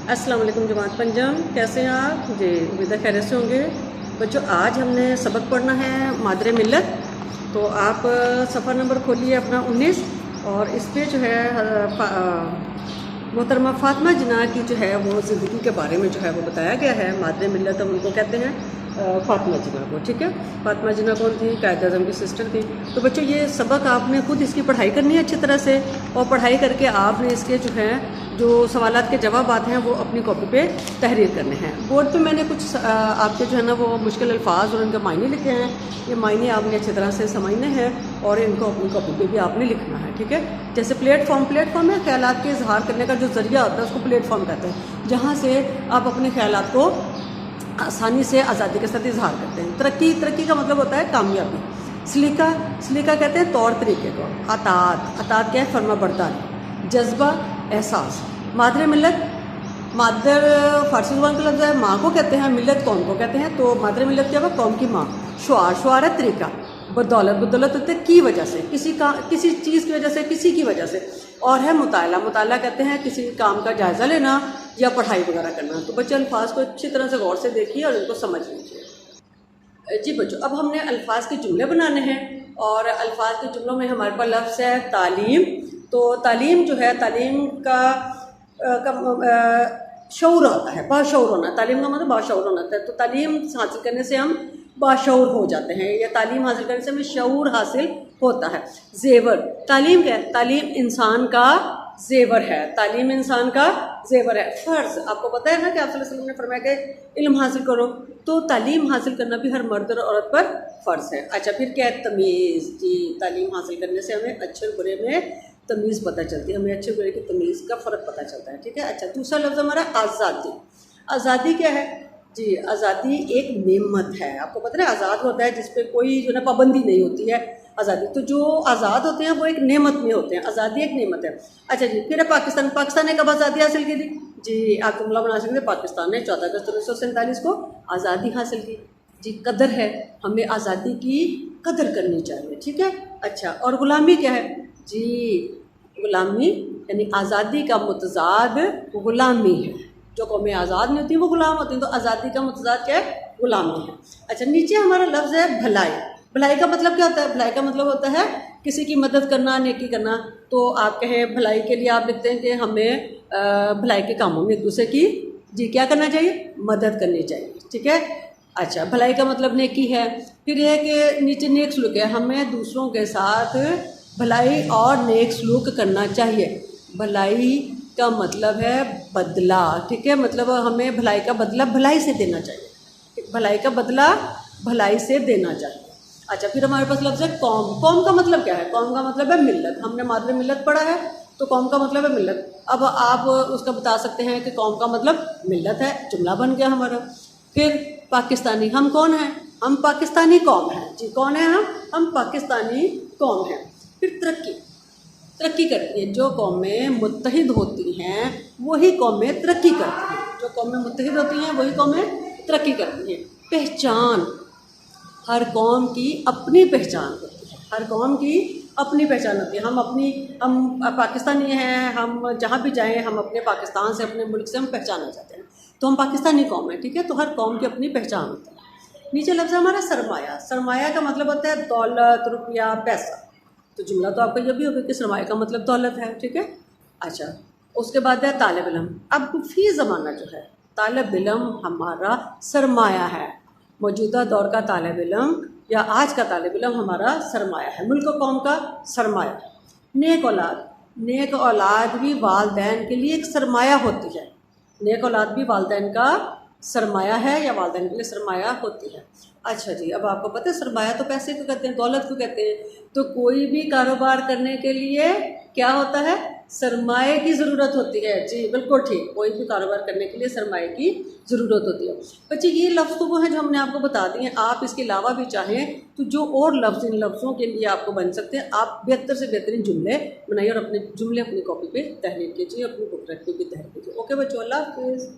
अस्सलाम वालेकुम जमात पंजम, कैसे हैं आप जी? उम्मीद है खैरियत से होंगे बच्चों। आज हमने सबक पढ़ना है मादरे मिल्लत। तो आप सफ़ा नंबर खोलिए अपना 19 और इस पर जो है मोहतरमा फ़ातिमा जिन्ना की जो है वो ज़िंदगी के बारे में जो है वो बताया गया है। मादरे मिल्लत हम उनको कहते हैं, फ़ातिमा जिन्ना को। ठीक है, फ़ातिमा जिन्ना कौन थी? कायद आज़म की सिस्टर थी। तो बच्चों ये सबक आपने खुद इसकी पढ़ाई करनी है अच्छी तरह से, और पढ़ाई करके आपने इसके जो है जो सवालात के जवाब हैं वो अपनी कॉपी पे तहरीर करने हैं। बोर्ड पे मैंने कुछ आपके जो है ना वो मुश्किल अल्फाज और उनके मायने लिखे हैं। ये मायने आपने अच्छी तरह से समझने हैं और इनको अपनी कॉपी पे भी आपने लिखना है। ठीक है, जैसे प्लेटफॉर्म है ख्यालात के इजहार करने का जो ज़रिया होता है उसको प्लेटफॉर्म कहते हैं, जहाँ से आप अपने ख्यालात को आसानी से आज़ादी के साथ इजहार करते हैं। तरक्की का मतलब होता है कामयाबी। सलीका कहते हैं तौर तरीके को। अतात क्या है? फर्मा बरदारी। जज्बा, एहसास। मादरे मिल्लत, मादर फारसी ज़ुबान का लफ्ज़ है, माँ को कहते हैं। मिल्लत कौम को कहते हैं। तो मादरे मिल्लत क्या हुआ? कौम की माँ। शुआर है तरीका। बदौलत होते हैं की वजह से, किसी चीज़ की वजह से, किसी की वजह से। और है मुताला कहते हैं किसी काम का जायज़ा लेना या पढ़ाई वगैरह करना। तो बच्चे अल्फाज को अच्छी तरह से गौर से देखिए और इनको समझ लीजिए। जी बच्चों, अब हमने अल्फाज के जुमले बनाने हैं और अल्फाज के जुमलों में हमारे पास लफ्ज़ है तालीम। तो तालीम जो है, तालीम का शऊर होता है, बाशऊर होना। तालीम का मतलब बाशऊर होना होता है। तो तालीम हासिल करने से हम बाशऊर हो जाते हैं, या तालीम हासिल करने से हमें शऊर हासिल होता है। जेवर, तालीम क्या है? तालीम इंसान का जेवर है। तालीम इंसान का जेवर है। फ़र्ज़, आपको पता है ना कि आप सल्लल्लाहु अलैहि वसल्लम ने फरमाया कि इल्म हासिल करो। तो तालीम हासिल करना भी हर मर्द और औरत पर फ़र्ज़ है। अच्छा, फिर क्या है? तमीज़। जी, तालीम हासिल करने से हमें अच्छे और बुरे में तमीज़ पता चलती है, हमें अच्छे बुरे की तमीज़ का फ़र्क पता चलता है। ठीक है। अच्छा, दूसरा लफ्ज़ हमारा आज़ादी। आज़ादी क्या है? जी, आज़ादी एक नेमत है। आपको पता है आज़ाद होता है जिस पे कोई जो है ना पाबंदी नहीं होती है, आज़ादी। तो जो आज़ाद होते हैं वो एक नेमत में होते हैं। आज़ादी एक नेमत है। अच्छा जी, फिर है पाकिस्तान ने कब आज़ादी हासिल की थी? जी, आप जुमला बना सकते हैं, पाकिस्तान ने 14 अगस्त 1947 को आज़ादी हासिल की। जी, कदर है, हमें आज़ादी की कदर करनी चाहिए। ठीक है। अच्छा, और ग़ुलामी क्या है? जी, ग़ुलामी यानी आज़ादी का मुतज़ाद ग़ुलामी है। जो कौमें आज़ाद नहीं होती वो ग़ुलाम होती हैं। तो आज़ादी का मुतज़ाद क्या है? ग़ुलामी है। अच्छा, नीचे हमारा लफ्ज़ है भलाई। भलाई का मतलब क्या होता है? भलाई का मतलब होता है किसी की मदद करना, नेकी करना। तो आप कहें भलाई के लिए आप लिखते हैं कि हमें भलाई के कामों में एक दूसरे की जी क्या करना चाहिए? मदद करनी चाहिए। ठीक है। अच्छा, भलाई का मतलब नेकी है। फिर यह है कि नीचे नेक सलूक है, हमें दूसरों के साथ भलाई और नेक सलूक करना चाहिए। भलाई का मतलब है बदला। ठीक है, मतलब हमें भलाई का बदला भलाई से देना चाहिए। भलाई का बदला भलाई से देना चाहिए। अच्छा, फिर हमारे पास लफ्ज़ है कौम। कौम का मतलब क्या है? कौम का मतलब है मिल्लत। हमने मादरे मिल्लत पढ़ा है, तो कौम का मतलब है मिल्लत। अब आप उसका बता सकते हैं कि कौम का मतलब मिल्लत है, जुमला बन गया हमारा। फिर पाकिस्तानी, हम कौन हैं? हम पाकिस्तानी कौम हैं। जी, कौन है हम पाकिस्तानी कौम हैं। फिर तरक्की करती हैं। जो कौमें मुत्तहिद होती हैं वही कौमें तरक्की करती हैं। जो कौमें मुत्तहिद होती हैं वही कौमें तरक्की करती हैं। पहचान, हर कौम की अपनी पहचान होती है। हर कौम की अपनी पहचान होती है। हम पाकिस्तानी हैं, हम जहाँ भी जाएं हम अपने पाकिस्तान से, अपने मुल्क से हम पहचाना जाते हैं। तो हम पाकिस्तानी कौम हैं। ठीक है। तो हर कौम की अपनी पहचान होती है। नीचे लफ्ज़ हमारा सरमाया। सरमाया का मतलब होता है दौलत, रुपया, पैसा। तो जुमला तो आपका ये भी होगा कि सरमाया का मतलब दौलत है। ठीक है। अच्छा, उसके बाद है तालिब इल्म। अब फ़ी ज़माना जो है, तालिब इल्म हमारा सरमाया है। मौजूदा दौर का तालिब इल्म या आज का तालिब इल्म हमारा सरमाया है, मुल्क और कौम का सरमाया। नेक औलाद, नेक औलाद भी वालदैन के लिए एक सरमाया होती है। नेक औलाद भी वालदैन का सरमाया है या वालदैन के लिए सरमाया होती है। अच्छा जी, अब आपको पता है सरमाया तो पैसे को कहते हैं, दौलत को कहते हैं। तो कोई भी कारोबार करने के लिए क्या होता है? सरमाए की ज़रूरत होती है। जी बिल्कुल ठीक, कोई भी कारोबार करने के लिए सरमाए की ज़रूरत होती है। बच्चे ये लफ्ज़ तो वो हैं जो हमने आपको बता दिए हैं। आप इसके अलावा भी चाहें तो जो और लफ्ज़ इन लफ्ज़ों के लिए आपको बन सकते हैं, आप बेहतर से बेहतरीन जुमले बनाइए और अपने जुमले अपनी कॉपी पे तहरीर कीजिए, अपनी बुक रख के भी तहरीर कीजिए। ओके बच्चों, अल्लाह हाफ़िज़।